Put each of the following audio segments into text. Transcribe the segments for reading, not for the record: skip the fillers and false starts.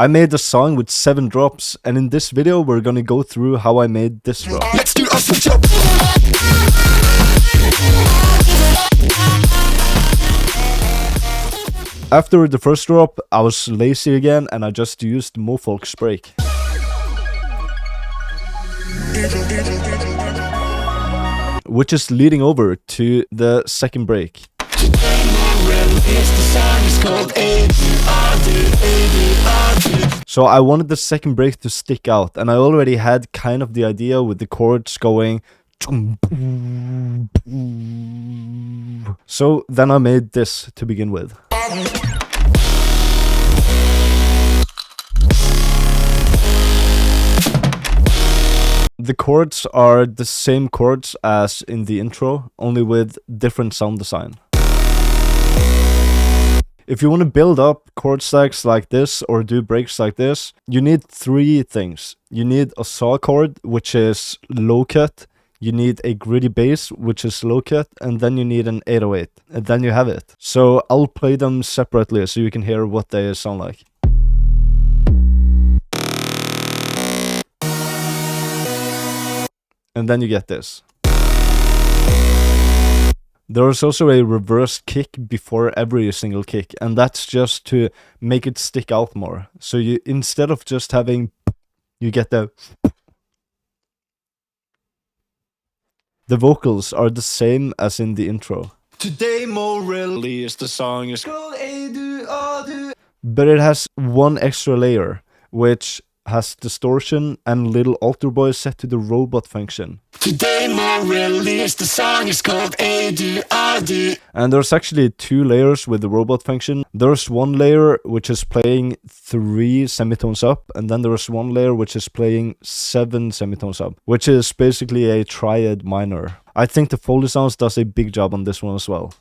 I made a song with 7 drops, and in this video we're gonna go through how I made this drop. Let's do a switch up. After the first drop, I was lazy again and I just used Mofolk's break. Which is leading over to the second break. So I wanted the second break to stick out, and I already had kind of the idea with the chords going. So then I made this to begin with. The chords are the same chords as in the intro, only with different sound design. If you want to build up chord stacks like this or do breaks like this, you need 3 things. You need a saw chord, which is low cut. You need a gritty bass, which is low cut, and then you need an 808, and then you have it. So I'll play them separately so you can hear what they sound like. And then you get this. There is also a reverse kick before every single kick, and that's just to make it stick out more. So you, instead of just having, you get the vocals are the same as in the intro. Today more release the song is called A Do A Do. But it has one extra layer, which has distortion and little alter boy set to the robot function. Today more release the song is called A Do A Do. And there's actually 2 layers with the robot function. There's one layer which is playing 3 semitones up, and then there's one layer which is playing 7 semitones up, which is basically a triad minor. I think the Foley Sounds does a big job on this one as well.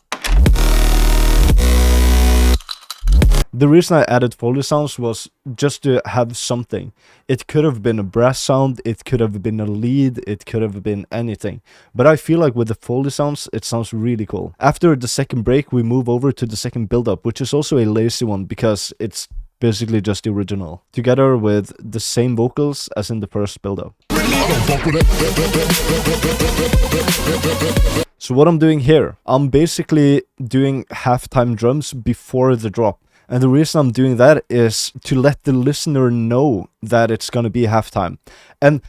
The reason I added Foley Sounds was just to have something. It could have been a brass sound, it could have been a lead, it could have been anything. But I feel like with the Foley Sounds, it sounds really cool. After the second break, we move over to the second build-up, which is also a lazy one because it's basically just the original, together with the same vocals as in the first build-up. So what I'm doing here, I'm basically doing halftime drums before the drop. And the reason I'm doing that is to let the listener know that it's gonna be halftime. And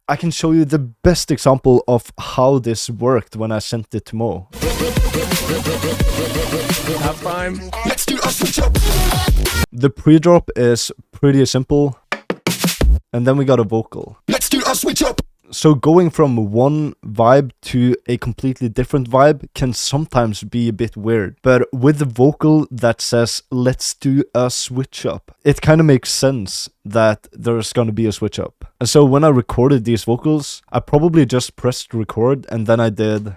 I can show you the best example of how this worked when I sent it to Mo. Halftime. Let's do a switch up. The pre-drop is pretty simple. And then we got a vocal. Let's do a switch up. So going from one vibe to a completely different vibe can sometimes be a bit weird. But with the vocal that says, let's do a switch up, it kind of makes sense that there's going to be a switch up. And so when I recorded these vocals, I probably just pressed record and then I did,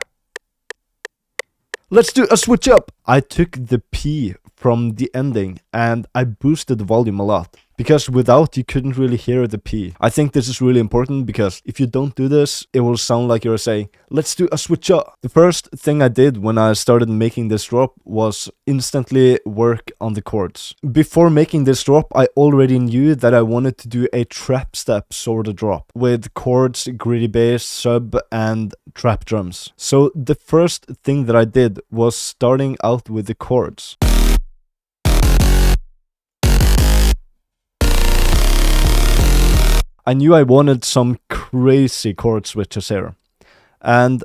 let's do a switch up. I took the P from the ending and I boosted the volume a lot. Because without, you couldn't really hear the P. I think this is really important because if you don't do this, it will sound like you're saying, let's do a switch up. The first thing I did when I started making this drop was instantly work on the chords. Before making this drop, I already knew that I wanted to do a trapstep sort of drop with chords, gritty bass, sub, and trap drums. So the first thing that I did was starting out with the chords. I knew I wanted some crazy chord switches here, and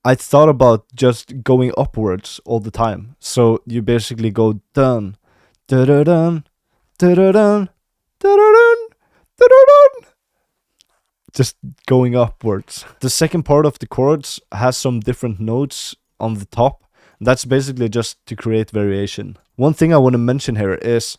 I thought about just going upwards all the time. So you basically go dun, da-da-dun, da-da-dun, da-da-dun, da-da-dun, just going upwards. The second part of the chords has some different notes on the top. That's basically just to create variation. One thing I want to mention here is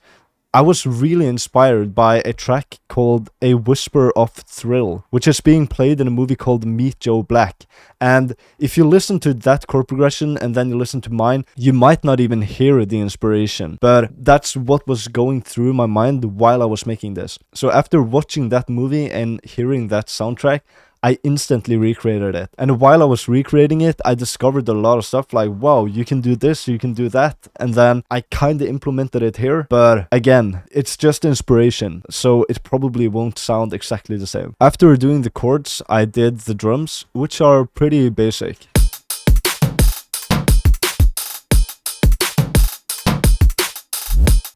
I was really inspired by a track called A Whisper of Thrill, which is being played in a movie called Meet Joe Black. And if you listen to that chord progression and then you listen to mine, you might not even hear the inspiration. But that's what was going through my mind while I was making this. So after watching that movie and hearing that soundtrack, I instantly recreated it. And while I was recreating it, I discovered a lot of stuff like, wow, you can do this, you can do that. And then I kind of implemented it here. But again, it's just inspiration, so it probably won't sound exactly the same. After doing the chords, I did the drums, which are pretty basic.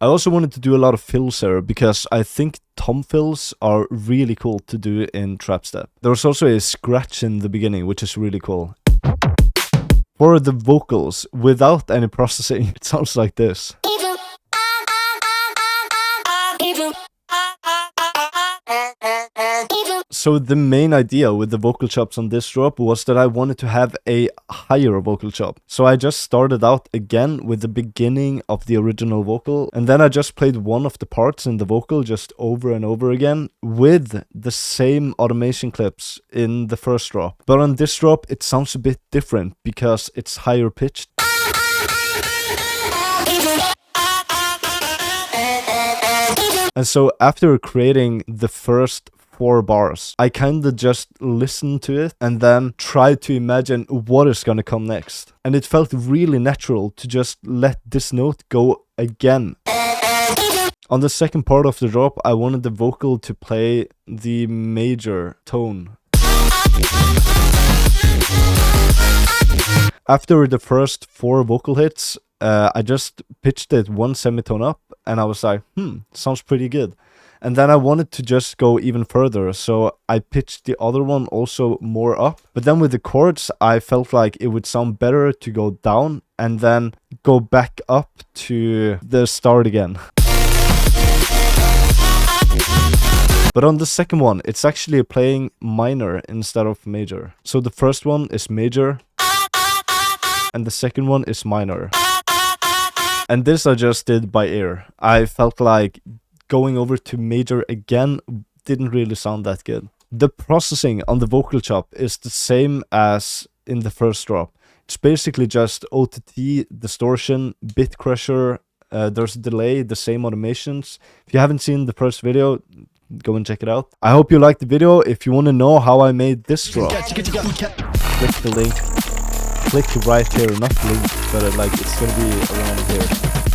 I also wanted to do a lot of fills here because I think tom fills are really cool to do in Trapstep. There's also a scratch in the beginning, which is really cool. For the vocals, without any processing, it sounds like this. So the main idea with the vocal chops on this drop was that I wanted to have a higher vocal chop. So I just started out again with the beginning of the original vocal, and then I just played one of the parts in the vocal just over and over again with the same automation clips in the first drop. But on this drop it sounds a bit different because it's higher pitched. And so after creating the first 4 bars, I kinda just listened to it and then tried to imagine what is gonna come next. And it felt really natural to just let this note go again. On the second part of the drop, I wanted the vocal to play the major tone. After the first 4 vocal hits, I just pitched it 1 semitone up and I was like, sounds pretty good. And then I wanted to just go even further, so I pitched the other one also more up. But then with the chords, I felt like it would sound better to go down and then go back up to the start again. But on the second one, it's actually playing minor instead of major. So the first one is major, and the second one is minor. And this I just did by ear. I felt like going over to major again didn't really sound that good. The processing on the vocal chop is the same as in the first drop. It's basically just OTT, distortion, bit crusher, there's a delay, the same automations. If you haven't seen the first video, go and check it out. I hope you liked the video. If you want to know how I made this drop, click the link. Click right here, not link, but like it's gonna be around here.